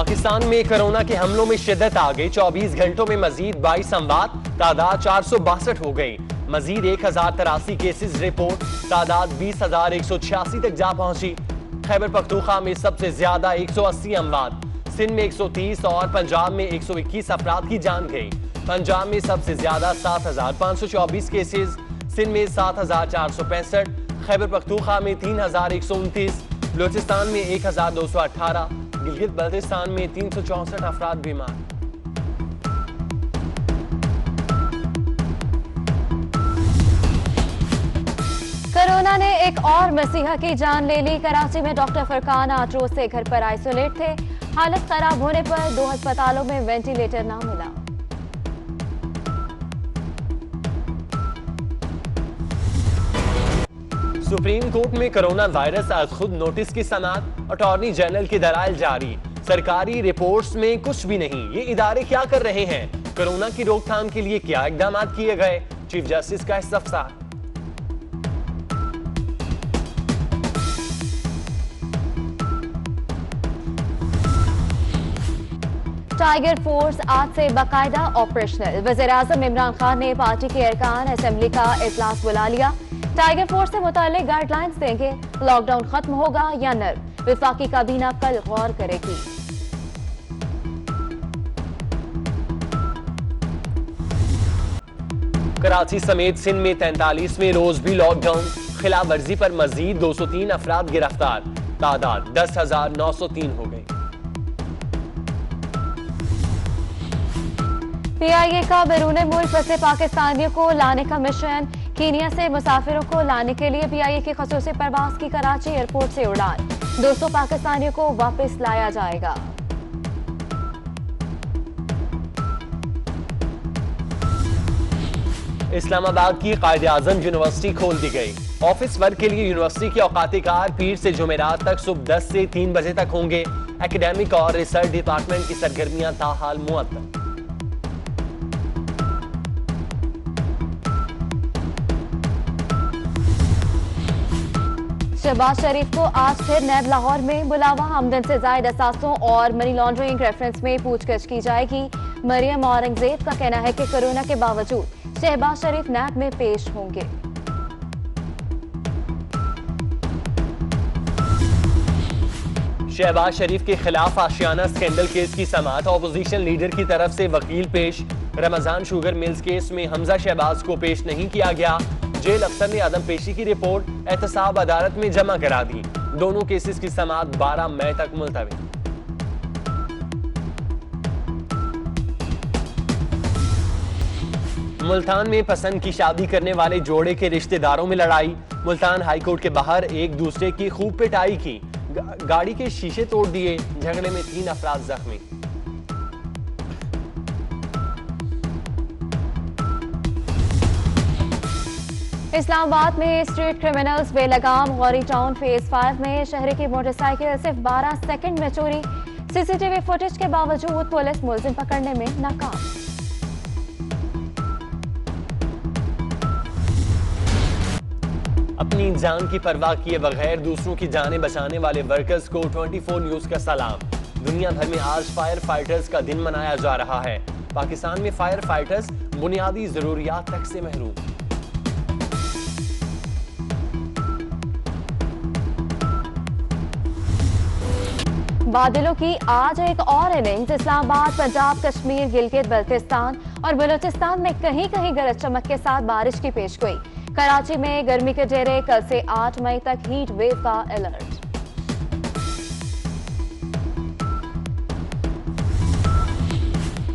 पाकिस्तान में कोरोना के हमलों में शिद्दत आ गई। 24 घंटों में मजीद 22 अमवात, तादाद 462 हो गई। मजीद 1083 केसेस रिपोर्ट, तादाद 20,186 तक जा पहुंची। खैबर पख्तूनख्वा में सबसे ज्यादा 180 अमवात, सिंध में 130 और पंजाब में 121 अफराद की जान गई। पंजाब में सबसे ज्यादा 7,524 केसेस, सिंध में 7,465, खैबर पख्तूनख्वा में 3,129, बलूचिस्तान में 1,218, गिलगित बल्तिस्तान में 364 अफराद बीमार। कोरोना ने एक और मसीहा की जान ले ली। कराची में डॉक्टर फरकान 8 रोज से घर पर आइसोलेट थे। हालत खराब होने पर 2 अस्पतालों में वेंटिलेटर ना मिला। सुप्रीम कोर्ट में कोरोना वायरस आज खुद नोटिस की समाअत, अटॉर्नी जनरल की दलाइल जारी। सरकारी रिपोर्ट्स में कुछ भी नहीं। ये इदारे क्या कर रहे हैं? कोरोना की रोकथाम के लिए क्या इकदाम किए गए? चीफ जस्टिस का इस्तफसार। टाइगर फोर्स आज से बाकायदा ऑपरेशनल। वज़ीर-ए-आज़म इमरान खान ने पार्टी के अरकान असेंबली का इजलास बुला लिया। टाइगर फोर्स से मुताल्लिक गाइडलाइंस देंगे। लॉकडाउन खत्म होगा या नर्म, विफाकी काबीना कल गौर करेगी। कराची समेत सिंध में 43वें रोज भी लॉकडाउन। खिलाफ वर्जी पर मजीद 203 अफराद गिरफ्तार, तादाद 10,903 हो गई। PIA का बैरून मुल्क फंसे पाकिस्तानियों को लाने का मिशन। कीनिया से मुसाफिरों को लाने के लिए PIA की खसूसी परवाज की कराची एयरपोर्ट से उड़ान। 200 पाकिस्तानियों को वापस लाया जाएगा। इस्लामाबाद की कायद-ए-आज़म यूनिवर्सिटी खोल दी गई। ऑफिस वर्क के लिए यूनिवर्सिटी के औकात-ए-कार पीर से जुमेरात तक सुबह 10 से 3 बजे तक होंगे। एकेडमिक और रिसर्च डिपार्टमेंट की सरगर्मियां ताहाल मुअत्तल। शहबाज शरीफ को आज फिर नैब लाहौर में बुलावा। आमदन से जायद असासों और मनी लॉन्ड्रिंग रेफरेंस में पूछताछ की जाएगी। मरियम औरंगजेब का कहना है कि कोरोना के बावजूद शहबाज शरीफ नैब में पेश होंगे। शहबाज शरीफ के खिलाफ आशियाना स्कैंडल केस की समाअत। ऑपोजिशन लीडर की तरफ से वकील पेश। रमजान शुगर मिल्स केस में हमजा शहबाज को पेश नहीं किया गया। जेल अफसर ने अदम पेशी की रिपोर्ट एहतसाब अदालत में जमा करा दी। दोनों केसेस की समाअत 12 मई तक मुलतवी। मुल्तान में पसंद की शादी करने वाले जोड़े के रिश्तेदारों में लड़ाई। मुल्तान हाईकोर्ट के बाहर एक दूसरे की खूब पिटाई की, गाड़ी के शीशे तोड़ दिए। झगड़े में 3 अफराद जख्मी। इस्लामाबाद में स्ट्रीट क्रिमिनल्स बेलगाम। गौरी टाउन फेज 5 में शहरी की मोटरसाइकिल सिर्फ 12 सेकंड में चोरी। CCTV फुटेज के बावजूद पुलिस मुलजिम पकड़ने में नाकाम। अपनी जान की परवाह किए बगैर दूसरों की जानें बचाने वाले वर्कर्स को 24 न्यूज का सलाम। दुनिया भर में आज फायर फाइटर्स का दिन मनाया जा रहा है। पाकिस्तान में फायर फाइटर्स बुनियादी जरूरियात तक से महरूम। बादलों की आज एक और इनिंग्स। इस्लामाबाद, पंजाब, कश्मीर, गिलगित बल्तिस्तान और बलूचिस्तान में कहीं कहीं गरज चमक के साथ बारिश की पेशगोई। कराची में गर्मी के डेरे। कल से 8 मई तक हीट वेव का अलर्ट।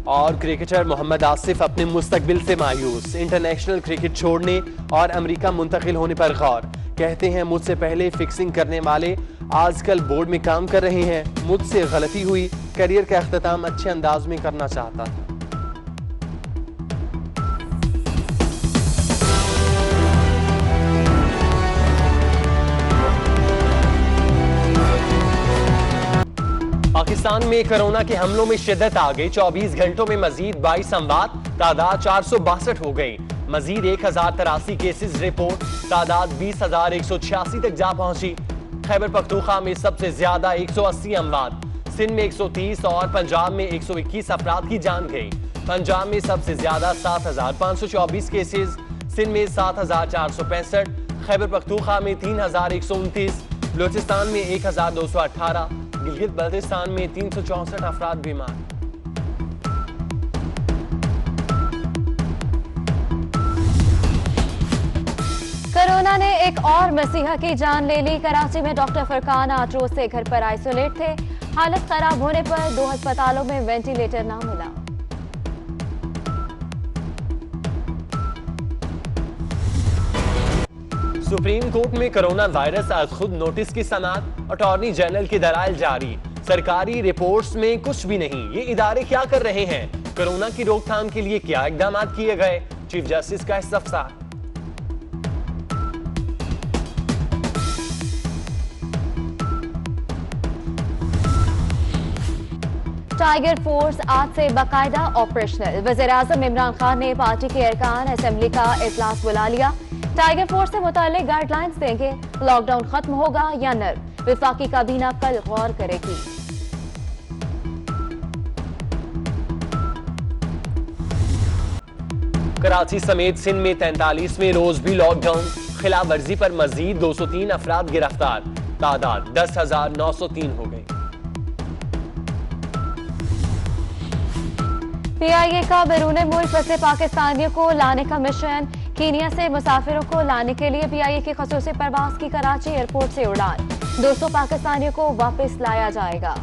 और क्रिकेटर मोहम्मद आसिफ अपने मुस्तकबिल से मायूस। इंटरनेशनल क्रिकेट छोड़ने और अमेरिका मुंतकिल होने पर गौर। कहते हैं मुझसे पहले फिक्सिंग करने वाले आजकल बोर्ड में काम कर रहे हैं। मुझसे गलती हुई, करियर का अख्ताम अच्छे अंदाज में करना चाहता था। पाकिस्तान में कोरोना के हमलों में शिद्दत आ गई। 24 घंटों में मजीद 22 अमवात, तादाद 462 हो गई। मजीद 1083 केसेस रिपोर्ट, तादाद 20,186 तक जा पहुंची। खैबर पख्तूनख्वा में सबसे ज्यादा 180 अमवात, सिंध में 130 और पंजाब में 121 अफराद की जान गई। पंजाब में सबसे ज्यादा 7,524 केसेस, सिंध में 7,465, खैबर पख्तूनख्वा में 3,129, बलूचिस्तान में 1,218, गिलगित बल्तिस्तान में 364 अफराद बीमार। कोरोना ने एक और मसीहा की जान ले ली। कराची में डॉक्टर फरकान 8 रोज से घर पर आइसोलेट थे। हालत खराब होने पर 2 अस्पतालों में वेंटिलेटर ना मिला। सुप्रीम कोर्ट में कोरोना वायरस आज खुद नोटिस की समाअत, अटॉर्नी जनरल की दलाइल जारी। सरकारी रिपोर्ट्स में कुछ भी नहीं, ये इदारे क्या कर रहे हैं, कोरोना की रोकथाम के लिए क्या इकदाम किए गए, चीफ जस्टिस का इस्तफसार। टाइगर फोर्स आज से बाकायदा ऑपरेशनल। वज़ीर-ए-आज़म इमरान खान ने पार्टी के अरकान असेंबली का इजलास बुला लिया। टाइगर फोर्स से मुताल्लिक गाइडलाइंस देंगे। लॉकडाउन खत्म होगा या नर्म, विफाकी काबीना कल गौर करेगी। कराची समेत सिंध में 43वें रोज भी लॉकडाउन, खिलाफ वर्जी पर मजीद 203 अफराद गिरफ्तार, तादाद 10,903 हो गई। पीआईए का बैरून मुल्क फंसे पाकिस्तानियों को लाने का मिशन। कीनिया से मुसाफिरों को लाने के लिए पीआईए की खसूसी परवाज की कराची एयरपोर्ट से उड़ान। 200 पाकिस्तानियों को वापस लाया जाएगा।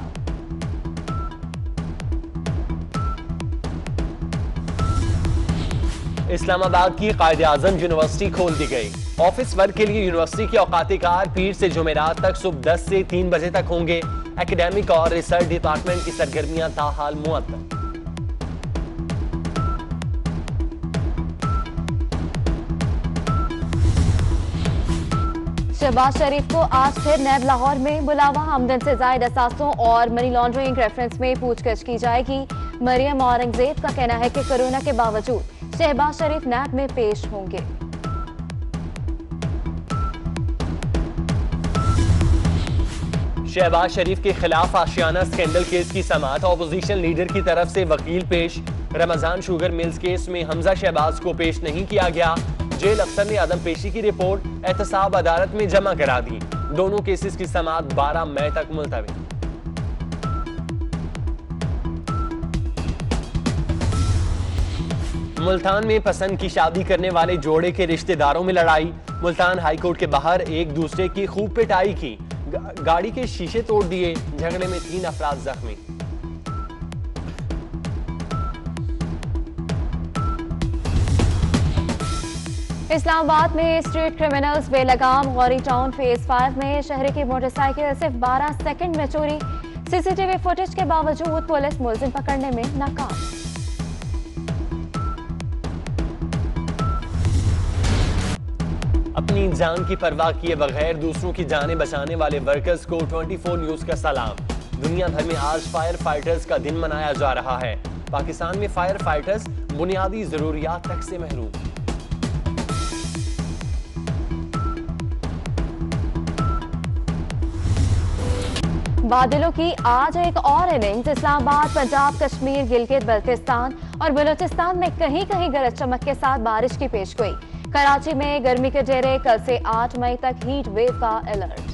इस्लामाबाद की कायद-ए-आज़म यूनिवर्सिटी खोल दी गई। ऑफिस वर्क के लिए यूनिवर्सिटी के औकाती कार पीर से जुमेरात तक सुबह 10 से 3 बजे तक होंगे। एकेडमिक और रिसर्च डिपार्टमेंट की सरगर्मियां ताहाल मुअत्तल। शहबाज शरीफ को आज फिर नैब लाहौर में बुलावा। आमदन से जायद असासों और मनी लॉन्ड्रिंग रेफरेंस में पूछताछ की जाएगी। मरियम औरंगजेब का कहना है कि कोरोना के बावजूद शहबाज शरीफ नैब में पेश होंगे। शहबाज शरीफ के खिलाफ आशियाना स्कैंडल केस की समाअत, ऑपोजिशन लीडर की तरफ से वकील पेश। रमजान शुगर मिल्स केस में हमजा शहबाज को पेश नहीं किया गया। जेल अफसर ने अदम पेशी की रिपोर्ट एहतसाब अदालत में जमा करा दी। दोनों केसेस की समाअत 12 मई तक मुलतवी। मुल्तान में पसंद की शादी करने वाले जोड़े के रिश्तेदारों में लड़ाई। मुल्तान हाईकोर्ट के बाहर एक दूसरे की खूब पिटाई की, गाड़ी के शीशे तोड़ दिए। झगड़े में 3 अफराद जख्मी। इस्लामाबाद में स्ट्रीट क्रिमिनल्स बेलगाम। गौरी टाउन फेज 5 में शहरी की मोटरसाइकिल सिर्फ 12 सेकंड में चोरी। सीसीटीवी फुटेज के बावजूद पुलिस मुलजिम पकड़ने में नाकाम। अपनी जान की परवाह किए बगैर दूसरों की जानें बचाने वाले वर्कर्स को 24 न्यूज का सलाम। दुनिया भर में आज फायर फाइटर्स का दिन मनाया जा रहा है। पाकिस्तान में फायर फाइटर्स बुनियादी जरूरियात तक से महरूम। बादलों की आज एक और इनिंग्स। इस्लामाबाद, पंजाब, कश्मीर, गिलगित बल्तिस्तान और बलूचिस्तान में कहीं कहीं गरज चमक के साथ बारिश की पेशगोई। कराची में गर्मी के डेरे, कल से 8 मई तक हीट वेव का अलर्ट।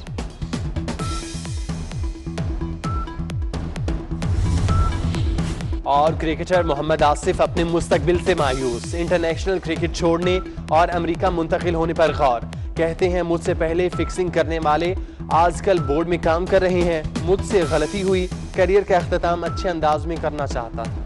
और क्रिकेटर मोहम्मद आसिफ अपने मुस्तकबिल से मायूस। इंटरनेशनल क्रिकेट छोड़ने और अमेरिका मुंतकिल होने पर गौर। कहते हैं मुझसे पहले फिक्सिंग करने वाले आजकल बोर्ड में काम कर रहे हैं। मुझसे गलती हुई, करियर का अख्ताम अच्छे अंदाज में करना चाहता था।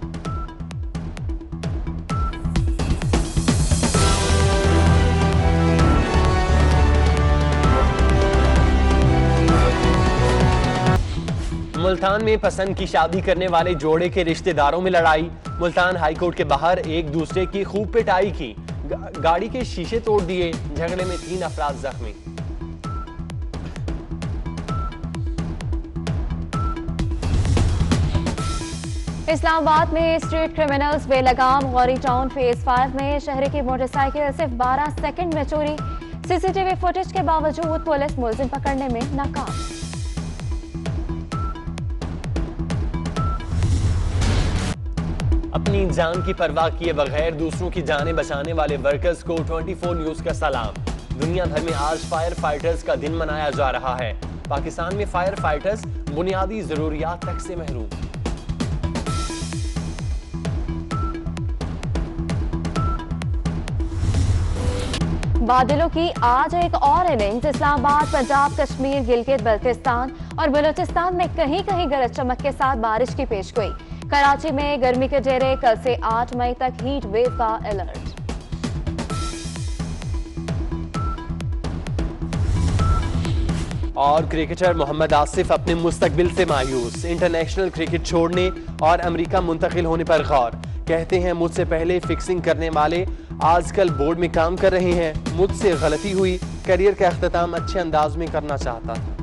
मुल्तान में पसंद की शादी करने वाले जोड़े के रिश्तेदारों में लड़ाई। मुल्तान हाईकोर्ट के बाहर एक दूसरे की खूब पिटाई की, गाड़ी के शीशे तोड़ दिए। झगड़े में 3 अफराद जख्मी। इस्लामाबाद में स्ट्रीट क्रिमिनल्स बेलगाम। गौरी टाउन फेज 5 में शहरी की मोटरसाइकिल सिर्फ 12 सेकंड में चोरी। सीसीटीवी फुटेज के बावजूद पुलिस मुलजिम पकड़ने में नाकाम। अपनी जान की परवाह किए बगैर दूसरों की जानें बचाने वाले वर्कर्स को 24 न्यूज का सलाम। दुनिया भर में आज फायर फाइटर्स का दिन मनाया जा रहा है। पाकिस्तान में फायर फाइटर्स बुनियादी जरूरियात तक से महरूम। बादलों की आज एक और इनिंग्स इस्लामाबाद, पंजाब, कश्मीर, गिलगित बल्तिस्तान और बलूचिस्तान में कहीं कहीं गरज चमक के साथ बारिश की पेशगोई। कराची में गर्मी के जेरे कल से 8 मई तक हीट वेव का अलर्ट। और क्रिकेटर मोहम्मद आसिफ अपने मुस्तकबिल से मायूस। इंटरनेशनल क्रिकेट छोड़ने और अमेरिका मुंतकिल होने पर गौर। कहते हैं मुझसे पहले फिक्सिंग करने वाले आजकल बोर्ड में काम कर रहे हैं। मुझसे गलती हुई, करियर का अख्ताम अच्छे अंदाज में करना चाहता था।